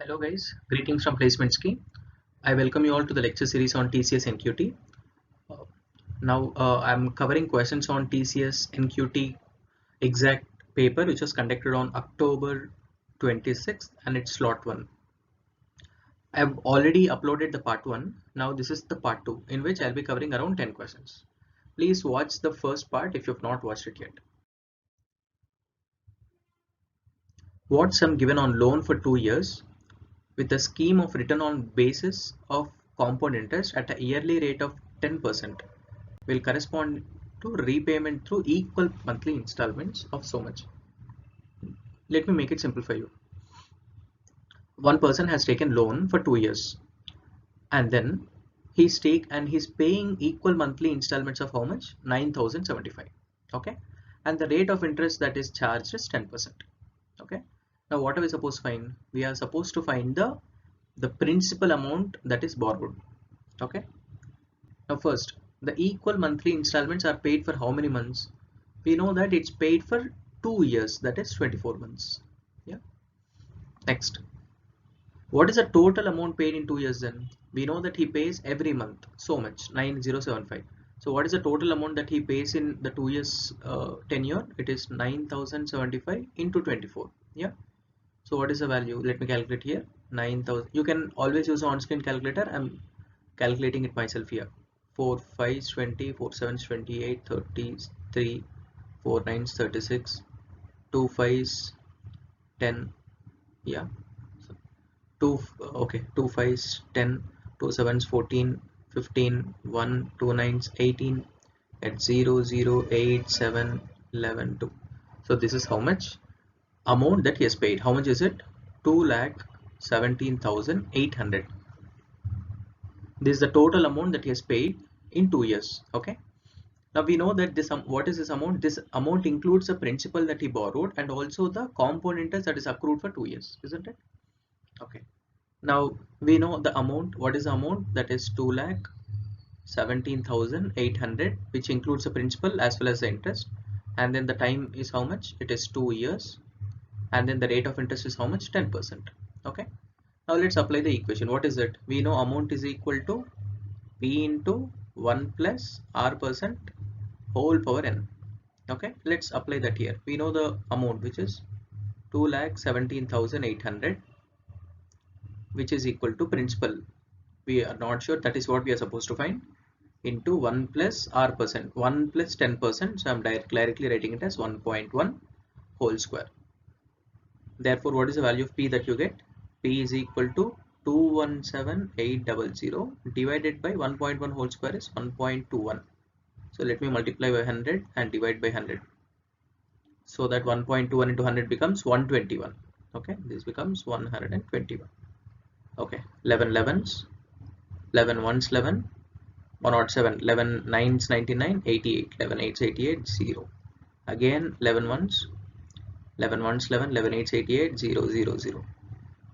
Hello guys, greetings from Placement Scheme. I welcome you all to the lecture series on TCS NQT. Uh, now I'm covering questions on TCS NQT exact paper which was conducted on October 26th and it's slot 1. I've already uploaded the part 1. Now this is the part 2 in which I'll be covering around 10 questions. Please watch the first part if you've not watched it yet. What sum given on loan for 2 years with a scheme of return on basis of compound interest at a yearly rate of 10% will correspond to repayment through equal monthly installments of so much. Let me make it simple for you. One person has taken loan for 2 years and then he's paying equal monthly installments of how much? 9,075. Okay, and the rate of interest that is charged is 10%. Okay, now what are we supposed to find? We are supposed to find the principal amount that is borrowed. Okay, now first, the equal monthly installments are paid for how many months? We know that it's paid for 2 years, that is 24 months. Yeah. Next, what is the total amount paid in 2 years then? We know that he pays every month so much, 9075. So what is the total amount that he pays in the 2 years tenure? It is 9075 into 24. Yeah. So what is the value? Let me calculate here. 9,000. You can always use an on-screen calculator. I'm calculating it myself here. 4 5s 20, 4 7s 28, 33, 4 9s 36, 2 5s 10. Yeah. So 2 okay, 2 5s 10, 2 7s 14, 15, 1, 2 9s 18 at 0 0 8 7 11 2. So this is how much amount that he has paid. How much is it? 2,17,800. This is the total amount that he has paid in 2 years. Okay, now we know that this what is this amount? This amount includes the principal that he borrowed and also the compound interest that is accrued for 2 years, isn't it? Okay, now we know the amount. What is the amount? That is 2,17,800, which includes the principal as well as the interest. And then the time is how much? It is 2 years. And then the rate of interest is how much? 10%. Okay, now let's apply the equation. What is it? We know amount is equal to P into 1 plus R percent whole power n. Okay, let's apply that here. We know the amount, which is 2,17,800, which is equal to principal. We are not sure, that is what we are supposed to find, into 1 plus R percent, 1 plus 10%. So I'm directly writing it as 1.1 whole square. Therefore, what is the value of P that you get? P is equal to 217,800 divided by 1.1 whole square is 1.21. So let me multiply by 100 and divide by 100. So that 1.21 into 100 becomes 121. Okay, this becomes 121. Okay, 11 11s, 11 1s 11, 107, 11 9s 99, 88, 11 8s 88, 0. Again 11 1s, 11 1s 11, 11 8s 88, 0 0 0.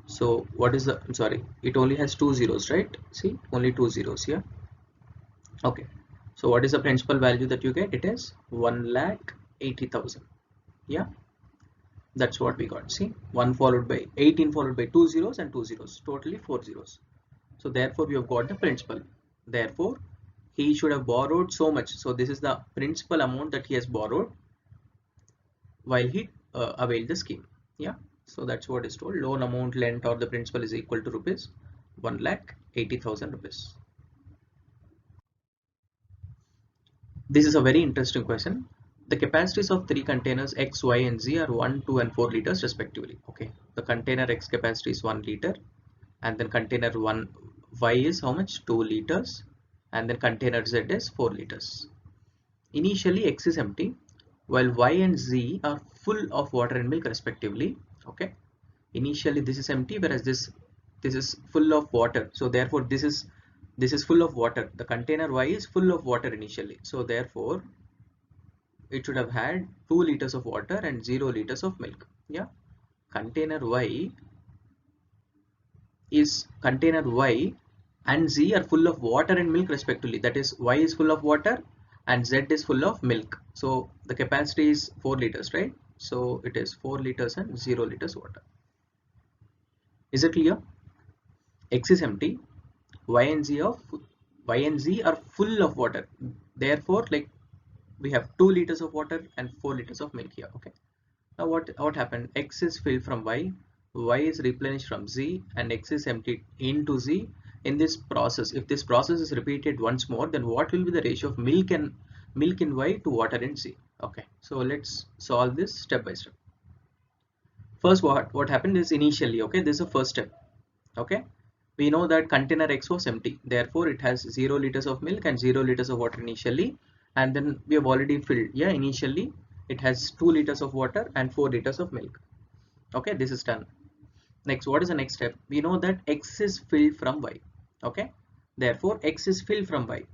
So what is the, I'm sorry, it only has 2 zeros, right? See, only 2 zeros here. Okay, so what is the principal value that you get? It is 1,80,000. Yeah, that's what we got. See, 1 followed by 18 followed by 2 zeros and 2 zeros, totally 4 zeros. So therefore we have got the principal. Therefore he should have borrowed so much. So this is the principal amount that he has borrowed while he availed the scheme. Yeah, so that's what is told. Loan amount lent or the principal is equal to rupees 1,80,000 rupees. This is a very interesting question. The capacities of three containers X, Y, and Z are 1, 2, and 4 liters respectively. Okay, the container X capacity is 1 liter, and then container 1 Y is how much? 2 liters, and then container Z is 4 liters. Initially X is empty, while Y and Z are full of water and milk respectively. Okay, initially this is empty, whereas this is full of water. So therefore this is full of water. The container Y is full of water initially. So therefore it should have had 2 liters of water and 0 liters of milk. Yeah, container Y and Z are full of water and milk respectively. That is, Y is full of water and Z is full of milk. So the capacity is 4 liters, right? So it is 4 liters and 0 liters water. Is it clear? X is empty, y and z are full of water. Therefore, like, we have 2 liters of water and 4 liters of milk here. Okay, now what happened? X is filled from y is replenished from z, and x is emptied into z. In this process, if this process is repeated once more, then what will be the ratio of milk in y to water in z? Okay, so let's solve this step by step. First, what happened is, initially, okay, this is the first step. Okay, we know that container X was empty, therefore it has 0 liters of milk and 0 liters of water initially, and then we have already filled. Yeah, initially it has 2 liters of water and 4 liters of milk. Okay, this is done. Next, what is the next step? We know that X is filled from Y. Okay, therefore X is filled from Y,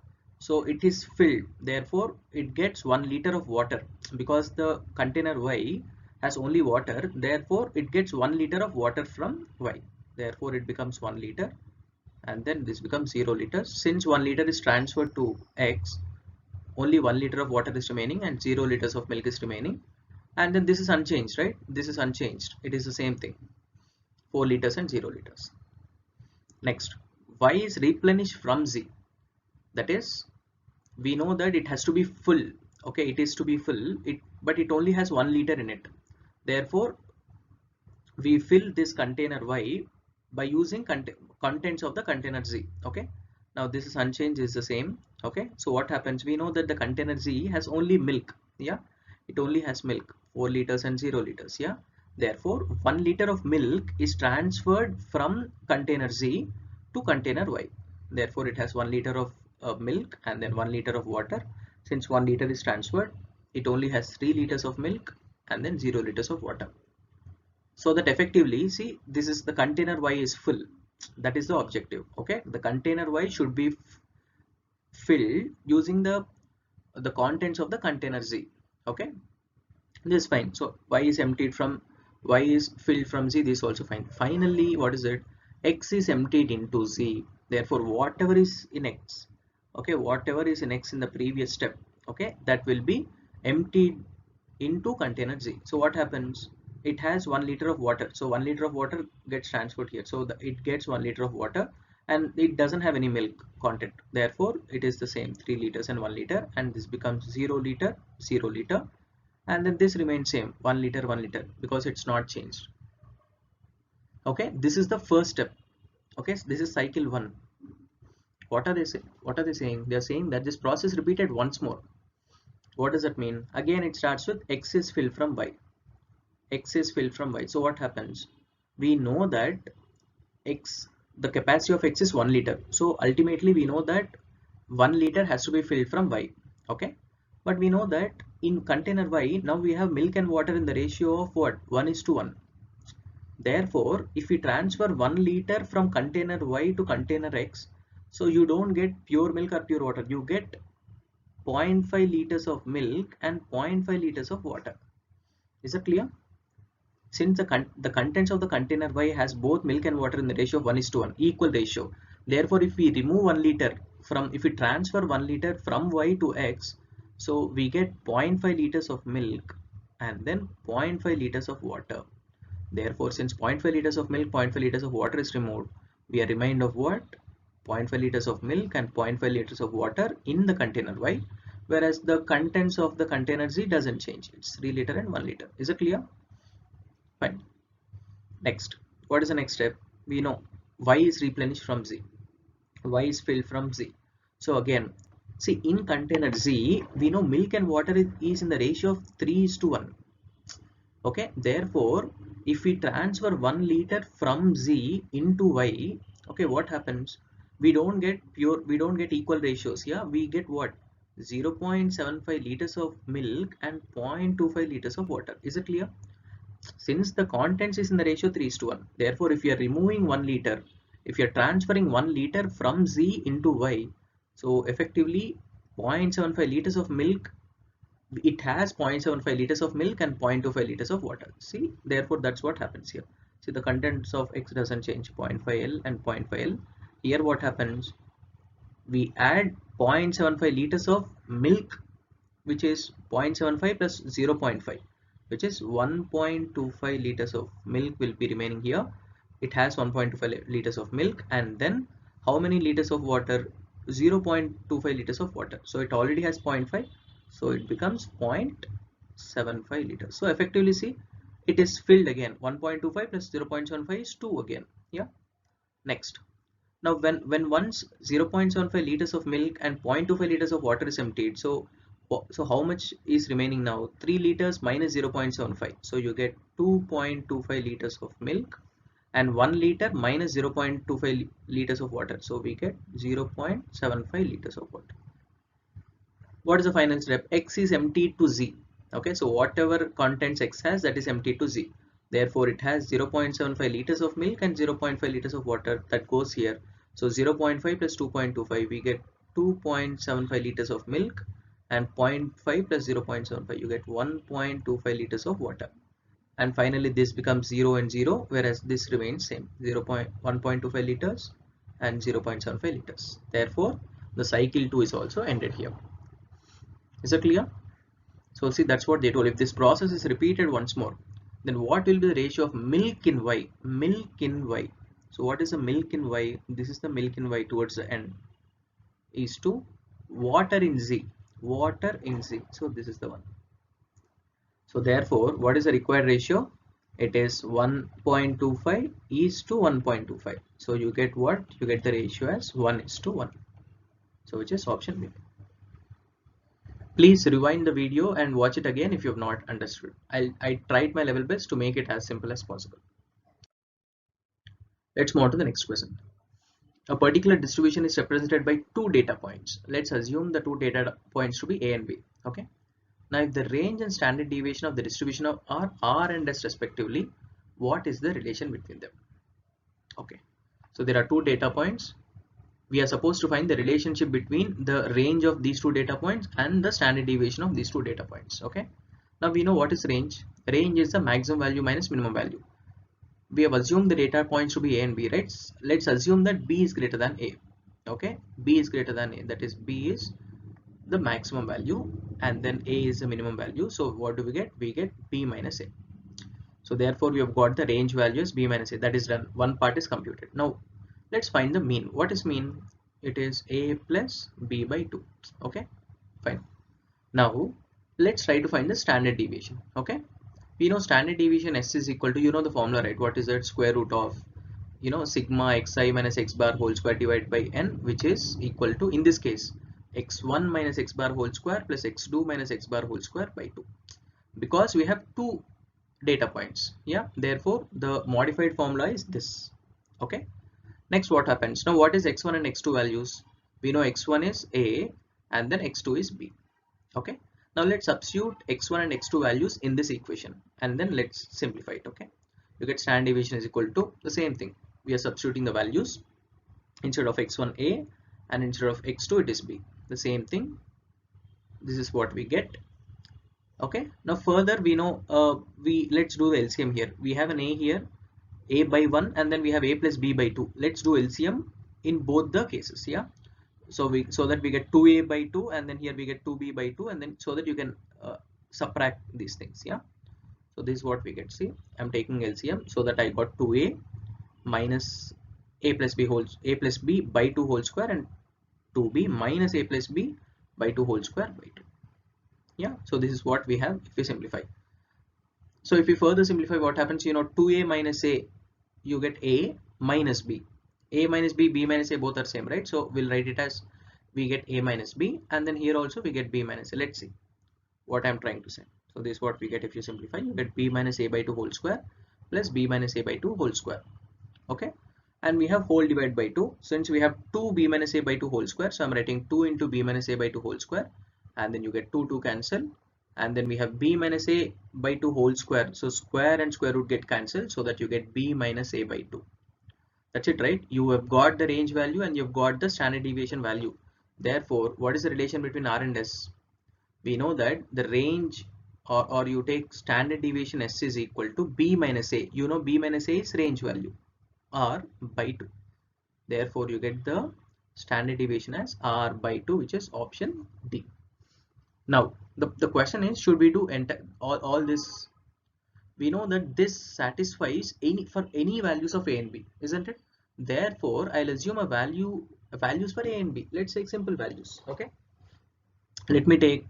so it is filled, therefore it gets 1 liter of water. Because the container Y has only water, therefore it gets 1 liter of water from Y, therefore it becomes 1 liter, and then this becomes 0 liters. Since 1 liter is transferred to X, only 1 liter of water is remaining and 0 liters of milk is remaining, and then this is unchanged, right? This is unchanged, it is the same thing, 4 liters and 0 liters. Next, y is replenished from z, that is, we know that it has to be full. Okay, it is to be full, but it only has 1 liter in it, therefore we fill this container y by using contents of the container z. Okay, now this is unchanged, is the same. Okay, so what happens? We know that the container z has only milk. Yeah, it only has milk, 4 liters and 0 liters. Yeah, therefore 1 liter of milk is transferred from container z to container y, therefore it has 1 liter of milk and then 1 liter of water. Since 1 liter is transferred, it only has 3 liters of milk and then 0 liters of water. So that effectively, see, this is the container y is full, that is the objective. Okay, the container y should be filled using the contents of the container z. Okay, this is fine. So y is emptied from, y is filled from z, this is also fine. Finally, what is it? X is emptied into z, therefore whatever is in X, okay, whatever is in X in the previous step, okay, that will be emptied into container z. So what happens? It has 1 liter of water, so 1 liter of water gets transferred here, so it gets 1 liter of water, and it doesn't have any milk content, therefore it is the same, 3 liters and 1 liter, and this becomes 0 liter, 0 liter, and then this remains same, 1 liter, 1 liter, because it's not changed. Okay, this is the first step. Okay, so this is cycle 1. What are they saying? They are saying that this process repeated once more. What does that mean? Again, it starts with X is filled from Y. X is filled from Y. So what happens? We know that X, the capacity of X is 1 liter. So ultimately we know that 1 liter has to be filled from Y. Okay. But we know that in container Y, now we have milk and water in the ratio of what? 1:1. Therefore, if we transfer 1 liter from container Y to container X, so you don't get pure milk or pure water. You get 0.5 liters of milk and 0.5 liters of water. Is it clear? Since the contents of the container Y has both milk and water in the ratio of 1:1, equal ratio. Therefore, if we remove 1 liter from, if we transfer 1 liter from Y to X, so we get 0.5 liters of milk and then 0.5 liters of water. Therefore, since 0.5 liters of milk, 0.5 liters of water is removed, we are remained of what? 0.5 liters of milk and 0.5 liters of water in the container Y, whereas the contents of the container Z doesn't change. It's 3 liter and 1 liter. Is it clear? Fine. Next, what is the next step? We know Y is replenished from Z. Y is filled from Z. So again, see, in container Z, we know milk and water is in the ratio of 3:1. Okay, therefore, if we transfer 1 liter from Z into Y, okay, what happens? We don't get equal ratios. Yeah, we get what? 0.75 liters of milk and 0.25 liters of water. Is it clear? Since the contents is in the ratio 3:1, therefore if you are removing 1 liter, if you are transferring 1 liter from Z into Y, so effectively 0.75 liters of milk, it has 0.75 liters of milk and 0.25 liters of water. See, therefore that's what happens here. See, the contents of X doesn't change, 0.5 L and 0.5 L. Here what happens? We add 0.75 liters of milk, which is 0.75 plus 0.5, which is 1.25 liters of milk will be remaining here. it has 1.25 liters of milk, and then how many liters of water? 0.25 liters of water. So it already has 0.5, so it becomes 0.75 liters. So effectively, see, it is filled again. 1.25 plus 0.75 is 2 again. Yeah. Next, now when once 0.75 liters of milk and 0.25 liters of water is emptied, so how much is remaining now? 3 liters minus 0.75, so you get 2.25 liters of milk and 1 liter minus 0.25 liters of water, so we get 0.75 liters of water. What is the final step? X is emptied to Z. Okay, so whatever contents X has, that is emptied to Z. Therefore it has 0.75 liters of milk and 0.5 liters of water that goes here. So 0.5 plus 2.25, we get 2.75 liters of milk, and 0.5 plus 0.75, you get 1.25 liters of water. And finally this becomes 0 and 0, whereas this remains same, 1.25 liters and 0.75 liters. Therefore the cycle 2 is also ended here. Is that clear? So see, that's what they told. If this process is repeated once more, then what will be the ratio of milk in Y? Milk in Y. So what is the milk in Y? This is the milk in Y towards the end, is to water in Z. Water in Z. So this is the one. So therefore, what is the required ratio? It is 1.25 is to 1.25. So you get what? You get the ratio as 1 is to 1. So which is option B. Please rewind the video and watch it again if you have not understood. I tried my level best to make it as simple as possible. Let's move on to the next question. A particular distribution is represented by two data points. Let's assume the two data points to be A and B. Okay. Now, if the range and standard deviation of the distribution are R and S respectively, what is the relation between them? Okay. So there are two data points. We are supposed to find the relationship between the range of these two data points and the standard deviation of these two data points. Okay. Now we know what is range. Range is the maximum value minus minimum value. We have assumed the data points to be A and B, right? Let's assume that B is greater than A. Okay. B is greater than A. That is, B is the maximum value and then A is the minimum value. So what do we get? We get B minus A. So therefore we have got the range values B minus A. That is done. One part is computed. Now let's find the mean. What is mean? It is A plus B by 2. Okay, fine. Now let's try to find the standard deviation. Okay, we know standard deviation S is equal to, you know the formula, right? What is that? Square root of, you know, sigma xi minus x bar whole square divided by n, which is equal to, in this case, x1 minus x bar whole square plus x2 minus x bar whole square by 2. Because we have two data points, yeah, therefore the modified formula is this. Okay, next what happens? Now what is x1 and x2 values? We know x1 is A and then x2 is B. Okay, now let's substitute x1 and x2 values in this equation and then let's simplify it. Okay, you get standard deviation is equal to the same thing. We are substituting the values. Instead of x1 A and instead of x2 it is B. The same thing. This is what we get. Okay, now further we know, let's do the LCM here. We have an A here, A by 1, and then we have A plus B by 2. Let's do LCM in both the cases. Yeah, so that we get 2A by 2 and then here we get 2B by 2, and then so that you can subtract these things. Yeah, so this is what we get. See, I'm taking LCM so that I got 2A minus A plus B by 2 whole square and 2B minus A plus B by 2 whole square by 2. Yeah, so this is what we have if we simplify. So if we further simplify, what happens? You know, 2A minus A, you get A minus B. A minus B, B minus A, both are same, right? So we'll write it as we get A minus B, and then here also we get B minus A. Let's see what I'm trying to say. So this is what we get if you simplify. You get B minus A by 2 whole square plus B minus A by 2 whole square. Okay, and we have whole divided by 2. Since we have 2 B minus A by 2 whole square, so I'm writing 2 into B minus A by 2 whole square, and then you get 2 cancel, and then we have B minus A by 2 whole square. So square and square root get cancelled, so that you get B minus A by 2. That's it, right? You have got the range value and you've got the standard deviation value. Therefore, what is the relation between R and S? We know that the range, or you take standard deviation S is equal to B minus A. You know B minus A is range value, R by 2. Therefore, you get the standard deviation as R by 2, which is option D. Now, the question is, should we do all this? we know that this satisfies for any values of a and b, isn't it? Therefore I'll assume values for a and b. Let's take simple values. Okay, let me take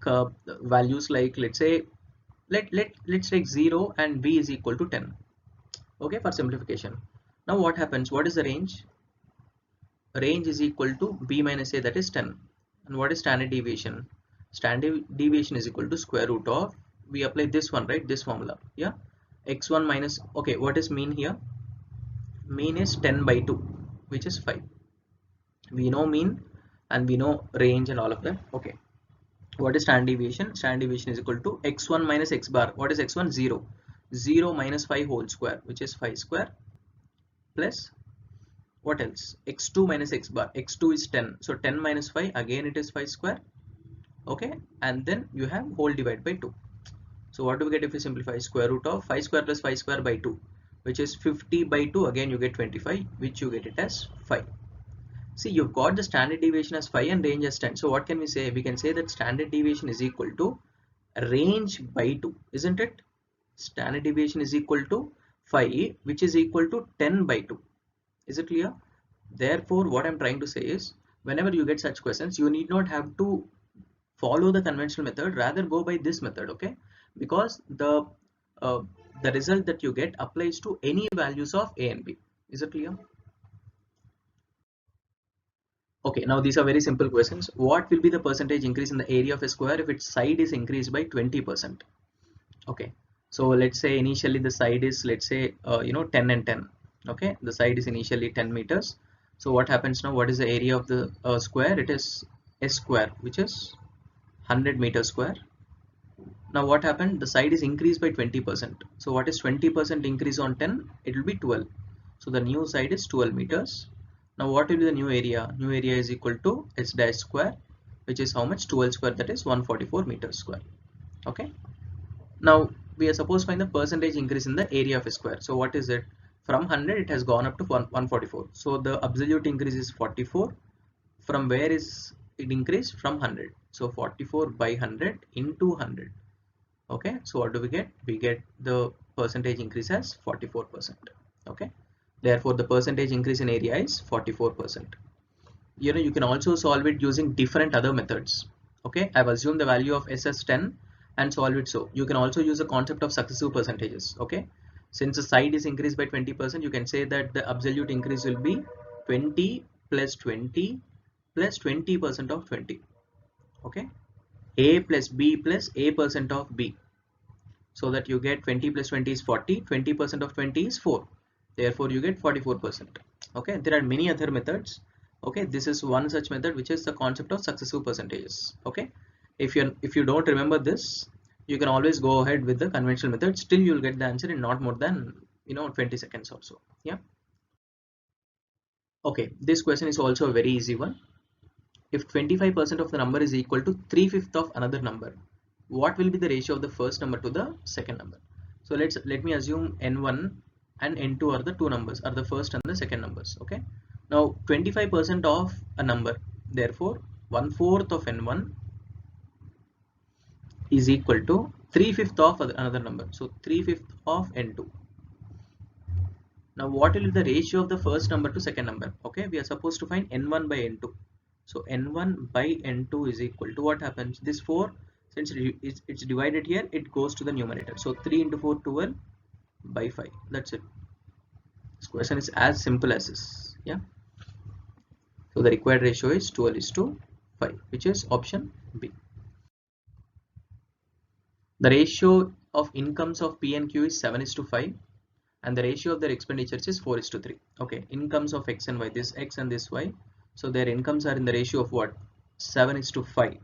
values like, let's say, let's take 0 and b is equal to 10. Okay, for simplification. Now what happens? What is the range? Range is equal to b minus a, that is 10. And what is standard deviation? Standard deviation is equal to square root of, we apply this one, right, this formula. Yeah, x1 minus, okay, what is mean here? Mean is 10 by 2, which is 5. We know mean and we know range and all of that. Okay, what is standard deviation? Standard deviation is equal to x1 minus x bar. What is x1? 0. 0 minus 5 whole square, which is 5 square, plus what else? X2 minus x bar. X2 is 10, so 10 minus 5, again it is 5 square. Okay, and then you have whole divided by 2. So what do we get if we simplify? Square root of 5 square plus 5 square by 2, which is 50 by 2, again you get 25, which you get it as 5. See, you've got the standard deviation as 5 and range as 10. So what can we say? We can say that standard deviation is equal to range by 2, isn't it? Standard deviation is equal to 5, which is equal to 10 by 2. Is it clear? Therefore, what I'm trying to say is, whenever you get such questions, you need not have to follow the conventional method, rather go by this method. Okay, because uh, the result that you get applies to any values of a and b. Is it clear? Okay, now these are very simple questions. What will be the percentage increase in the area of a square if its side is increased by 20%? Okay, so let's say initially the side is, let's say 10 and 10. Okay, the side is initially 10 meters. So what happens now? What is the area of the square? It is a square, which is 100 meters square. Now what happened? The side is increased by 20%. So what is 20% increase on 10? It will be 12. So the new side is 12 meters. Now what will be the new area? New area is equal to h dash square, which is how much? 12 square, that is 144 meters square. Okay. Now we are supposed to find the percentage increase in the area of a square. So what is it? From 100 it has gone up to 144. So the absolute increase is 44. From where is it increased? From 100. So 44 by 100 into 100. Okay, so what do we get? We get the percentage increase as 44%. Okay, therefore the percentage increase in area is 44%. You can also solve it using different other methods. Okay, I've assumed the value of s as 10 and solve it. So you can also use the concept of successive percentages. Okay, since the side is increased by 20%, you can say that the absolute increase will be 20 plus 20 plus 20% of 20. Okay, a plus b plus a% of b, so that you get 20 plus 20 is 40, 20% of 20 is 4, therefore you get 44%. Okay, there are many other methods. Okay, this is one such method, which is the concept of successive percentages. Okay, if you don't remember this, you can always go ahead with the conventional method. Still you'll get the answer in not more than 20 seconds or so. Yeah. Okay, this question is also a very easy one. If 25% of the number is equal to 3/5 of another number, what will be the ratio of the first number to the second number? So let me assume n1 and n2 are the two numbers, are the first and the second numbers. Okay, now 25% of a number, therefore 1/4 of n1 is equal to 3/5 of another number, so 3/5 of n2. Now what will be the ratio of the first number to second number? Okay, we are supposed to find n1 by n2. So n1 by n2 is equal to, what happens? This 4, since it's divided here, it goes to the numerator. So 3 into 4, 12 by 5. That's it. This question is as simple as this. Yeah. So the required ratio is 12 is to 5, which is option B. The ratio of incomes of P and Q is 7 is to 5. And the ratio of their expenditures is 4 is to 3. Okay, incomes of X and Y, this X and this Y. So their incomes are in the ratio of what? 7 is to 5.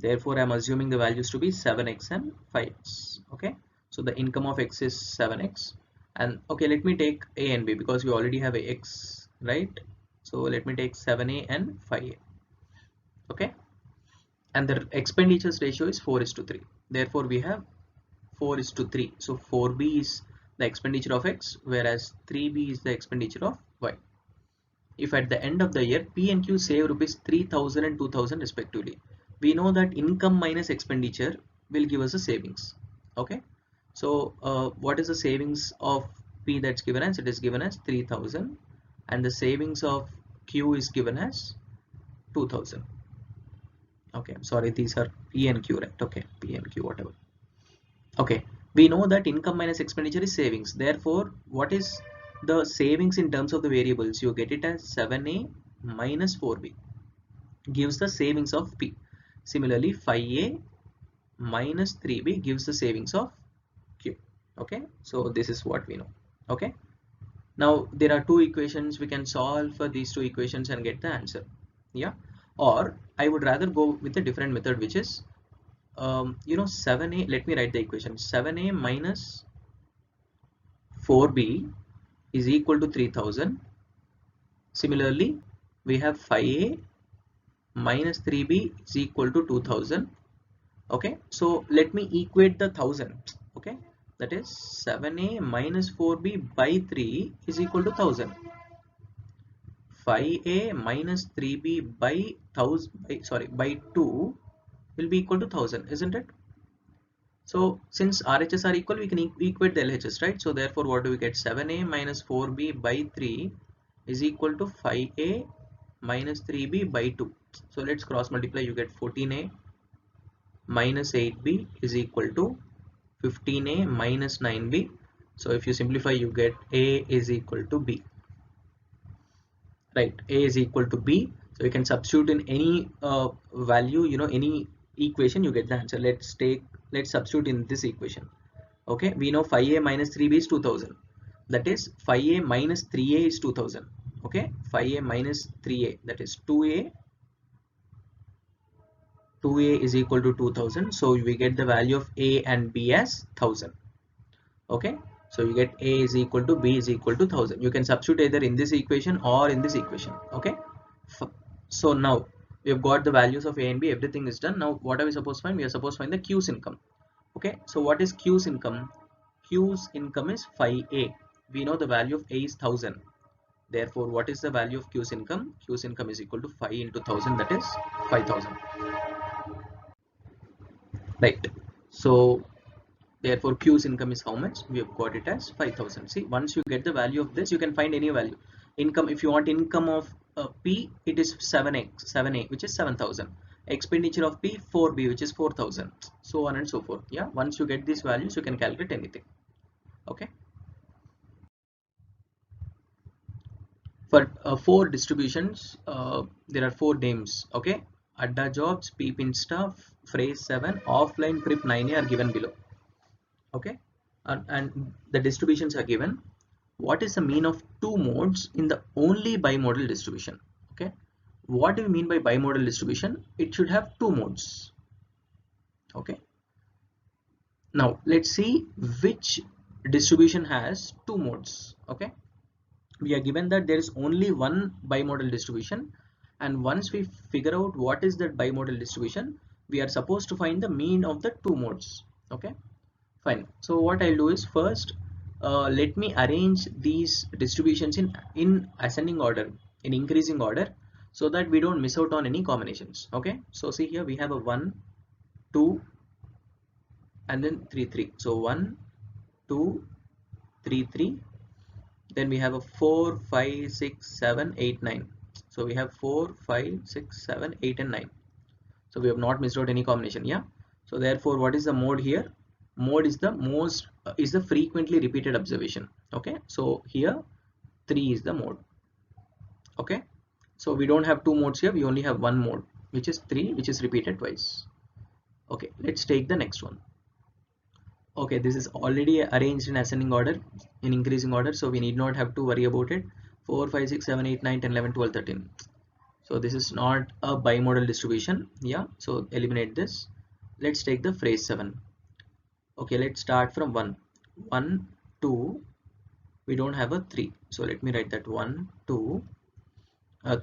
Therefore, I am assuming the values to be 7x and 5x. Okay, so the income of X is 7x. And okay, let me take A and B because we already have a X, right? So let me take 7a and 5a. Okay, and the expenditures ratio is 4 is to 3. Therefore, we have 4 is to 3. So 4b is the expenditure of X, whereas 3b is the expenditure of Y. If at the end of the year P and Q save rupees 3000 and 2000 respectively, we know that income minus expenditure will give us a savings. Okay, So what is the savings of P that's given as? It is given as 3000, and the savings of Q is given as 2000. Okay, I'm sorry, these are P and Q, right? Okay, P and Q, whatever. Okay, we know that income minus expenditure is savings. Therefore, what is the savings in terms of the variables? You get it as 7A minus 4B gives the savings of P. Similarly, 5A minus 3B gives the savings of Q. Okay, so this is what we know. Okay, now there are two equations. We can solve for these two equations and get the answer. Yeah, or I would rather go with a different method, which is 7A. Let me write the equation. 7A minus 4B is equal to 3000. Similarly, we have 5A minus 3B is equal to 2000. Okay, so let me equate the 1000. Okay, that is 7A minus 4B by 3 is equal to 1000. 5A minus 3B by 2 will be equal to 1000, isn't it? So since RHS are equal, we can equate the LHS, right? So therefore, what do we get? 7A minus 4B by 3 is equal to 5A minus 3B by 2. So let's cross multiply. You get 14A minus 8B is equal to 15A minus 9B. So if you simplify, you get A is equal to B. Right, A is equal to B. So you can substitute in any value, any equation, you get the answer. Let's substitute in this equation. Okay, we know 5A minus 3B is 2000. That is 5A minus 3A is 2000. Okay, 5A minus 3A, that is 2A. 2A is equal to 2000. So we get the value of A and B as 1000. Okay, so you get A is equal to B is equal to 1000. You can substitute either in this equation or in this equation. Okay, so now we have got the values of A and B. Everything is done. Now what are we supposed to find? We are supposed to find the Q's income. Okay, so what is Q's income? Q's income is 5A. We know the value of A is 1000. Therefore, what is the value of Q's income? Q's income is equal to 5 into 1000, that is 5000. Right, so therefore Q's income is how much? We have got it as 5000. See, once you get the value of this, you can find any value. Income, if you want income of P, it is 7A, which is 7000. Expenditure of P, 4B, which is 4000. So on and so forth. Yeah, once you get these values, you can calculate anything. Okay. For 4 distributions, there are 4 names. Okay, Adda jobs, P-pin stuff, phrase 7, offline prep 9A are given below. Okay, and the distributions are given. What is the mean of two modes in the only bimodal distribution? Okay, what do you mean by bimodal distribution? It should have two modes. Okay, now let's see which distribution has two modes. Okay, we are given that there is only one bimodal distribution, and once we figure out what is that bimodal distribution, we are supposed to find the mean of the two modes. Okay, fine. So what I'll do is, first let me arrange these distributions in ascending order, in increasing order, so that we don't miss out on any combinations. Okay, so see here we have a 1 2 and then 3 3. So 1 2 3 3. Then we have a 4 5 6 7 8 9. So we have 4 5 6 7 8 and 9. So we have not missed out any combination. Yeah, so therefore what is the mode here? Mode is the frequently repeated observation. Okay, so here 3 is the mode. Okay, so we don't have two modes here, we only have one mode, which is 3, which is repeated twice. Okay, let's take the next one. Okay, this is already arranged in ascending order, in increasing order, so we need not have to worry about it. 4 5 6 7 8 9 10 11 12 13. So this is not a bimodal distribution. Yeah, so eliminate this. Let's take the phrase 7. Okay, let's start from 1 1 2. We don't have a 3, so let me write that 1 2.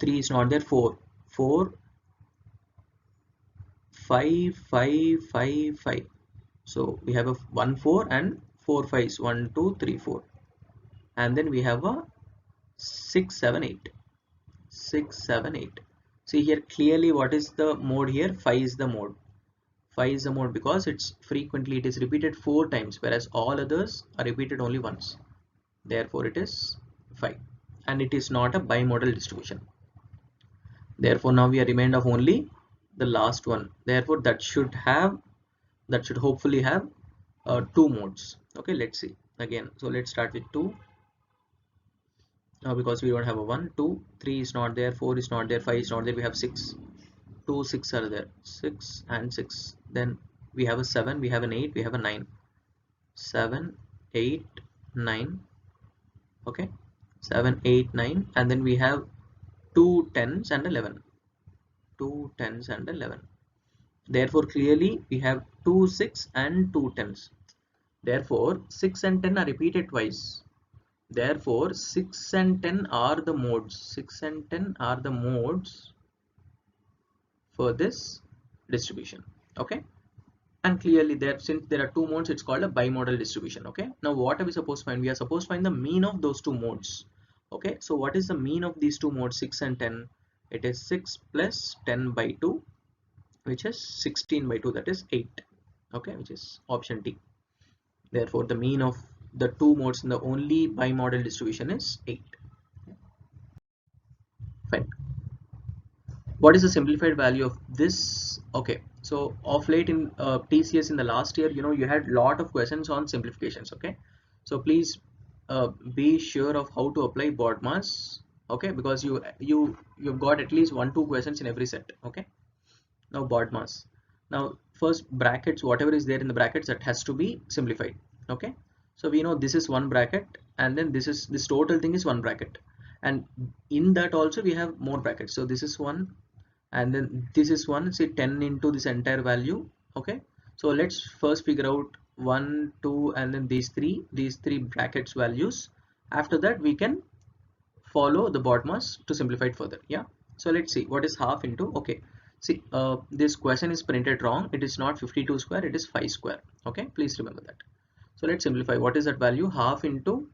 3 is not there. 4 4 5 5 5 5. So we have a 1 4 and 4 5s, 1 2 3 4, and then we have a 6 7 8 6 7 8. See here clearly what is the mode here? 5 is the mode. 5 is the mode because it's frequently, it is repeated 4 times, whereas all others are repeated only once. Therefore it is 5, and it is not a bimodal distribution. Therefore now we are remained of only the last one. Therefore that should hopefully have 2 modes. Okay, let's see again. So let's start with 2. Because we don't have a 1, 2, 3 is not there, 4 is not there, 5 is not there, we have 6. 2 6 are there, 6 and 6. Then we have a 7, we have an 8, we have a 9. 7 8 9. Okay, 7 8 9, and then we have 2 10s and 11. 2 10s and 11. Therefore clearly we have 2 6 and 2 10s. Therefore 6 and 10 are repeated twice. Therefore 6 and 10 are the modes. 6 and 10 are the modes for this distribution. Okay, and clearly there, since there are 2 modes, it's called a bimodal distribution. Okay, now what are we supposed to find? We are supposed to find the mean of those 2 modes. Okay, so what is the mean of these 2 modes, 6 and 10? It is 6 plus 10 by 2, which is 16 by 2, that is 8. Okay, which is option D. Therefore the mean of the 2 modes in the only bimodal distribution is 8. Fine. What is the simplified value of this? Okay, so of late in TCS in the last year, you had lot of questions on simplifications. Okay, so please be sure of how to apply BODMAS. Okay, because you've got at least 1-2 questions in every set. Okay, now BODMAS. Now first brackets, whatever is there in the brackets, that has to be simplified. Okay, so we know this is one bracket, and then this total thing is one bracket, and in that also we have more brackets. So this is one, and then this is one. Say 10 into this entire value. Okay, so let's first figure out 1 2 and then these three brackets values. After that we can follow the BODMAS to simplify it further. Yeah, so let's see what is half into. Okay, see, this question is printed wrong. It is not 52 square, it is 5 square. Okay, please remember that. So let's simplify. What is that value? Half into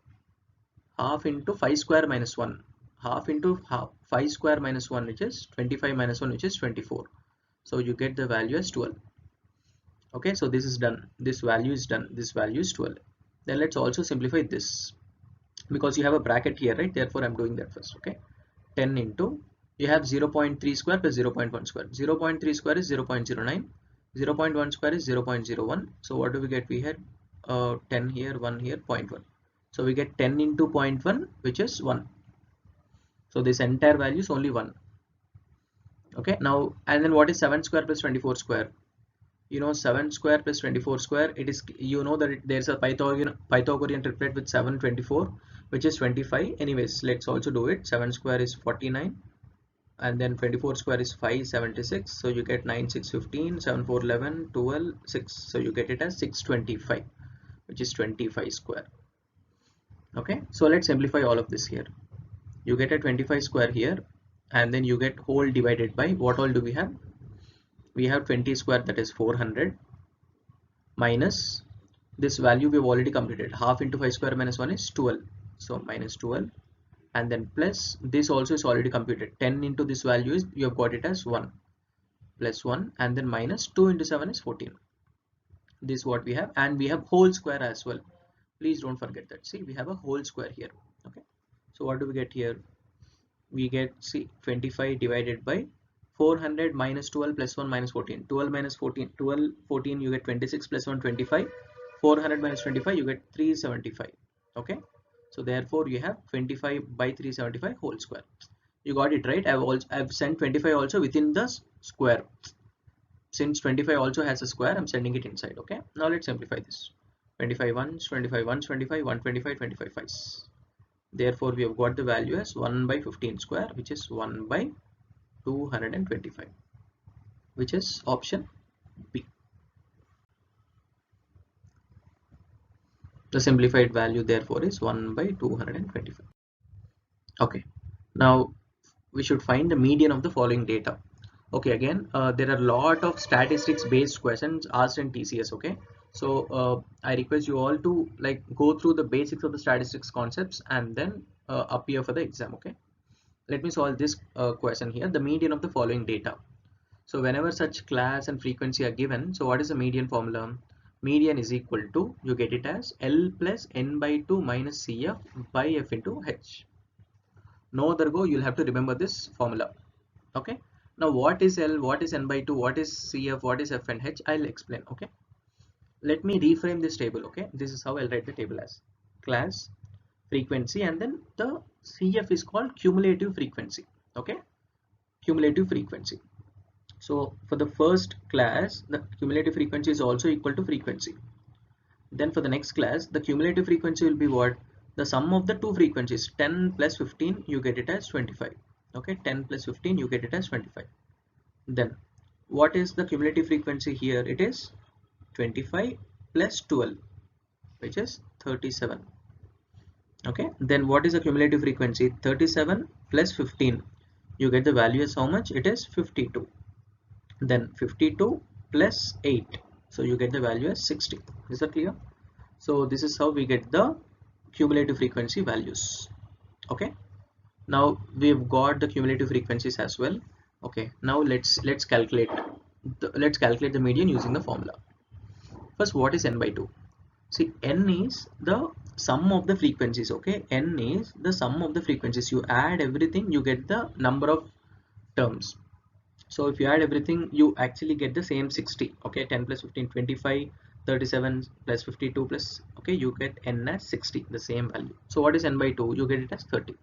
5 square minus 1. Half into 5 square minus 1, which is 25 minus 1, which is 24. So you get the value as 12. Okay, so this is done. This value is done. This value is 12. Then let's also simplify this, because you have a bracket here, right? Therefore I'm doing that first. Okay, 10 into, you have 0.3 square plus 0.1 square. 0.3 square is 0.09. 0.1 square is 0.01. So what do we get? We had 10 here, 1 here, 0.1. So we get 10 into 0.1, which is 1. So this entire value is only 1. Okay, now, and then what is 7 square plus 24 square? 7 square plus 24 square, it is, that there's a Pythagorean triplet with 7 24, which is 25. Anyways, let's also do it. 7 square is 49, and then 24 square is 576. So you get 9 6 15, 7 4 11, 12 6. So you get it as 625, which is 25 square. Okay, so let's simplify all of this here. You get a 25 square here, and then you get whole divided by, what all do we have? We have 20 square, that is 400, minus this value we've already completed. Half into 5 square minus 1 is 12, so minus 12, and then plus this also is already computed. 10 into this value is, you have got it as 1, plus 1, and then minus 2 into 7 is 14. This is what we have, and we have whole square as well. Please don't forget that. See, we have a whole square here. Okay, so what do we get here? We get, see, 25 divided by 400 minus 12 plus 1 minus 14. 12 minus 14, 12 14, you get 26, plus 1 25. 400 minus 25, you get 375. Okay, so therefore you have 25 by 375 whole square. You got it right. I've sent 25 also within the square. Since 25 also has a square, I'm sending it inside. Okay, now let's simplify this. 25 ones, 25 ones, 25, 125, 25 5s. Therefore we have got the value as 1 by 15 square, which is 1 by 225, which is option B. The simplified value therefore is 1 by 225. Okay, now we should find the median of the following data. Okay, again, there are a lot of statistics based questions asked in TCS. Okay, so I request you all to go through the basics of the statistics concepts and then appear for the exam. Okay, let me solve this question here. The median of the following data. So whenever such class and frequency are given, so what is the median formula? Median is equal to, you get it as L plus N by 2 minus CF by F into H. No other go, you'll have to remember this formula. Okay. Now what is L, what is N by 2, what is CF, what is F and H? I'll explain. Okay. Let me reframe this table. Okay. This is how I'll write the table as class, frequency, and then the CF is called cumulative frequency. Okay. Cumulative frequency. So for the first class, the cumulative frequency is also equal to frequency. Then for the next class, the cumulative frequency will be what? The sum of the two frequencies, 10 plus 15, you get it as 25. Okay, 10 plus 15, you get it as 25. Then what is the cumulative frequency here? It is 25 plus 12, which is 37. Okay, then what is the cumulative frequency? 37 plus 15, you get the value as how much? It is 52. Then 52 plus 8, so you get the value as 60. Is that clear? So this is how we get the cumulative frequency values. Okay, now we've got the cumulative frequencies as well. Okay, now let's calculate the median using the formula. First, what is n by 2? See, n is the sum of the frequencies. Okay, n is the sum of the frequencies. You add everything, you get the number of terms. So if you add everything, you actually get the same 60. Okay, 10 plus 15, 25, 37 plus 52 plus, okay, you get n as 60, the same value. So what is n by 2? You get it as 30.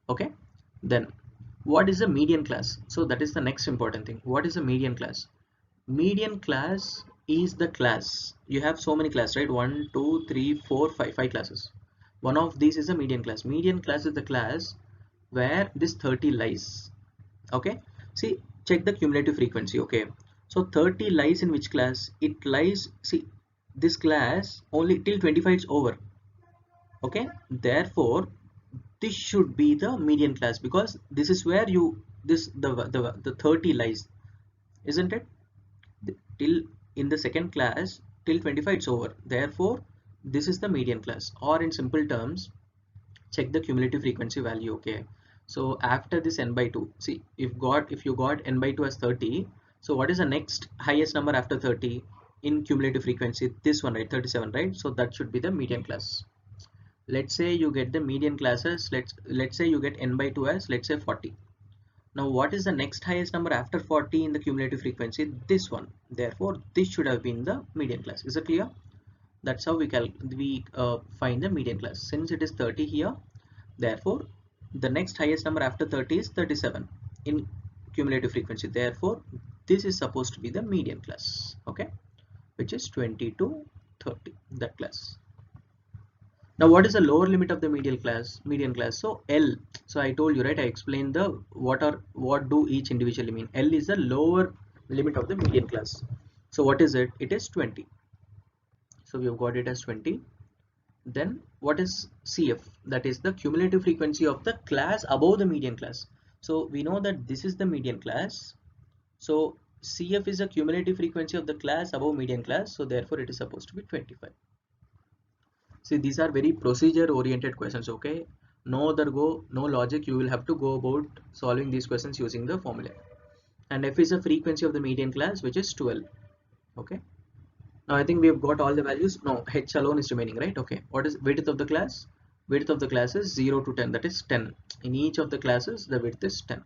Okay, then what is the median class? So that is the next important thing. What is the median class? Median class is the class. You have so many classes, right? 1, 2, 3, 4, 5, 5 classes. One of these is a median class. Median class is the class where this 30 lies. Okay, see, check the cumulative frequency. Okay, so 30 lies in which class? It lies, see, this class only till 25 is over. Okay, therefore this should be the median class, because this is where you the 30 lies, isn't it? Till in the second class till 25 it's over, therefore this is the median class. Or in simple terms, check the cumulative frequency value. Okay, so after this n by 2, see, if you got n by 2 as 30, so what is the next highest number after 30 in cumulative frequency? This one, right? 37, right? So that should be the median class. Let's say you get the median classes, let's say you get n by 2 as, let's say, 40. Now what is the next highest number after 40 in the cumulative frequency? This one. Therefore this should have been the median class. Is it clear? That's how we find the median class. Since it is 30 here, therefore the next highest number after 30 is 37 in cumulative frequency. Therefore this is supposed to be the median class. Okay, which is 20 to 30, that class. Now what is the lower limit of the median class? So L, so I told you, right, I explained the what do each individually mean. L is the lower limit of the median class. So what is it? It is 20. So we have got it as 20. Then what is CF? That is the cumulative frequency of the class above the median class. So we know that this is the median class. So CF is the cumulative frequency of the class above median class. So therefore it is supposed to be 25. See, these are very procedure oriented questions. Okay, no other go, no logic. You will have to go about solving these questions using the formula. And F is the frequency of the median class, which is 12. Okay, now I think we have got all the values. No, H alone is remaining, right? Okay, what is width of the class? Width of the class is 0 to 10, that is 10. In each of the classes the width is 10.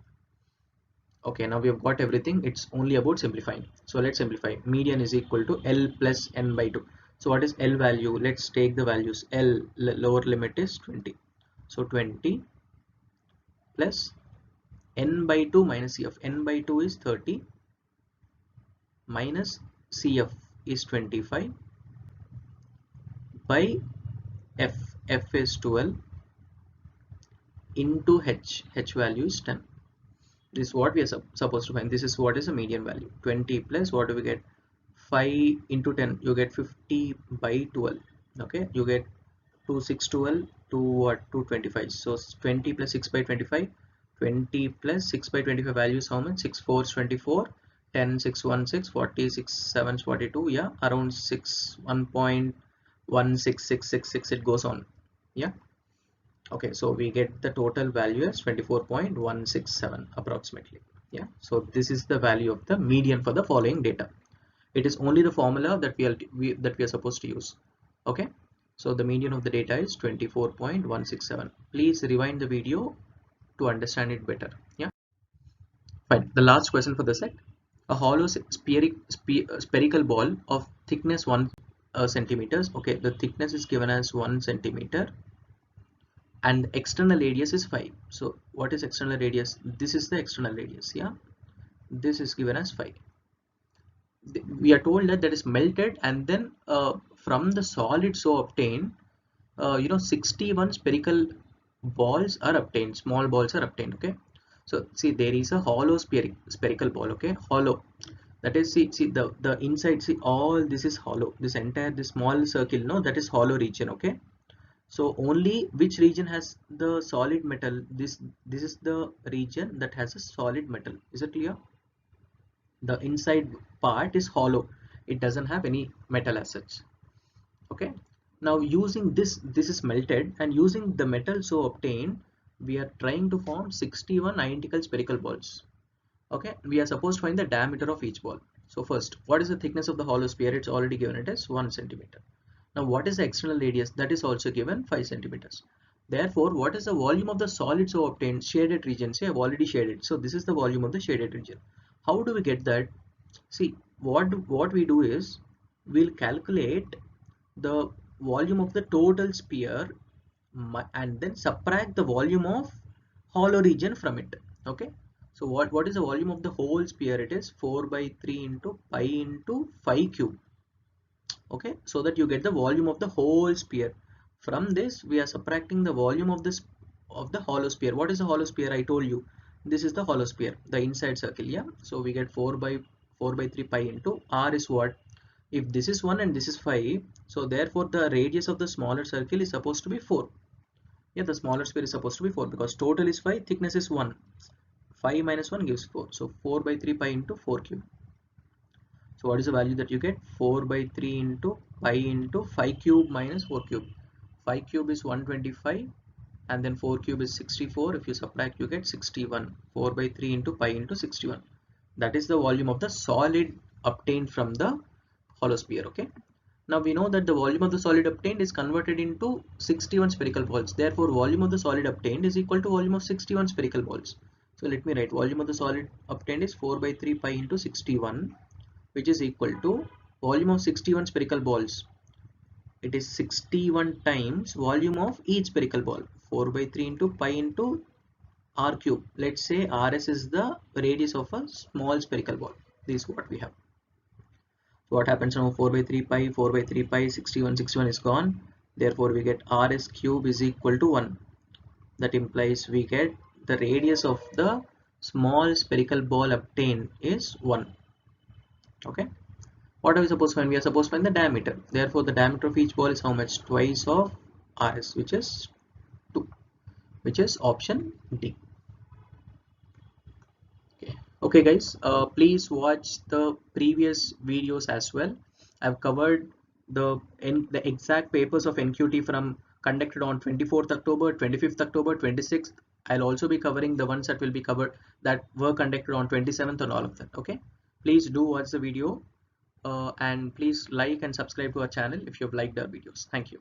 Okay, now we have got everything. It's only about simplifying. So let's simplify. Median is equal to L plus N by 2. So what is L value? Let's take the values. L lower limit is 20. So 20 plus N by 2 minus CF. N by 2 is 30 minus CF is 25 by F. F is 12 into H. H value is 10. This is what we are supposed to find. This is what is the median value. 20 plus what do we get? 5 into 10, you get 50 by 12. Okay, you get 2 6 12 to what? 225. So 20 plus 6 by 25. 20 plus 6 by 25 value is how much? 6 4 is 24. 10 6 1 6 40 6 7 42. Yeah, around 6 1.16666 it goes on. Yeah. Okay, so we get the total value as 24.167 approximately. Yeah, so this is the value of the median for the following data. It is only the formula that we are supposed to use. Okay, so the median of the data is 24.167. Please rewind the video to understand it better. Yeah, fine. The last question for the set: a hollow spherical ball of thickness 1 centimeters. Okay, the thickness is given as 1 centimeter and the external radius is 5. So what is external radius? This is the external radius. Yeah, this is given as 5. We are told that is melted, and then from the solid so obtained, 61 spherical balls are obtained, small balls are obtained. Okay, so see, there is a hollow spherical ball. Okay, hollow, that is, see the inside, see, all this is hollow, this entire, this small circle, no, that is hollow region. Okay, so only which region has the solid metal, this is the region that has a solid metal. Is it clear? The inside part is hollow, it doesn't have any metal as such. Okay, now using this is melted, and using the metal so obtained, we are trying to form 61 identical spherical balls. Okay, we are supposed to find the diameter of each ball. So first, what is the thickness of the hollow sphere? It's already given, it is 1 centimeter. Now what is the external radius? That is also given, 5 centimeters. Therefore, what is the volume of the solid so obtained? Shaded region. Say I've already shaded, so this is the volume of the shaded region. How do we get that? See, what we do is, we'll calculate the volume of the total sphere and then subtract the volume of hollow region from it. Okay, so what is the volume of the whole sphere? It is 4 by 3 into pi into 5 cube. Okay, so that you get the volume of the whole sphere. From this we are subtracting the volume of this of the hollow sphere. What is the hollow sphere? I told you, this is the hollow sphere, the inside circle. Yeah, so we get 4 by 3 pi into r is what? If this is 1 and this is 5, so therefore the radius of the smaller circle is supposed to be 4. Yeah, the smaller sphere is supposed to be 4 because total is 5, thickness is 1. 5 minus 1 gives 4, so 4 by 3 pi into 4 cube. So what is the value that you get? 4 by 3 into pi into 5 cube minus 4 cube. 5 cube is 125 and then 4 cube is 64. If you subtract, you get 61. 4 by 3 into pi into 61. That is the volume of the solid obtained from the hollow sphere. Okay. Now we know that the volume of the solid obtained is converted into 61 spherical balls. Therefore, volume of the solid obtained is equal to volume of 61 spherical balls. So let me write, volume of the solid obtained is 4 by 3 pi into 61, which is equal to volume of 61 spherical balls. It is 61 times volume of each spherical ball. 4 by 3 into pi into r cube. Let's say rs is the radius of a small spherical ball. This is what we have. So what happens now? 4 by 3 pi, 4 by 3 pi, 61, 61 is gone. Therefore, we get rs cube is equal to 1. That implies we get the radius of the small spherical ball obtained is 1. Okay. What are we supposed to find? We are supposed to find the diameter. Therefore, the diameter of each ball is how much? Twice of rs, which is 2, which is option D. Okay guys, please watch the previous videos as well. I've covered the exact papers of NQT from conducted on 24th October, 25th October, 26th. I'll also be covering the ones that will be covered that were conducted on 27th and all of that. Okay, please do watch the video and please like and subscribe to our channel if you've liked our videos. Thank you.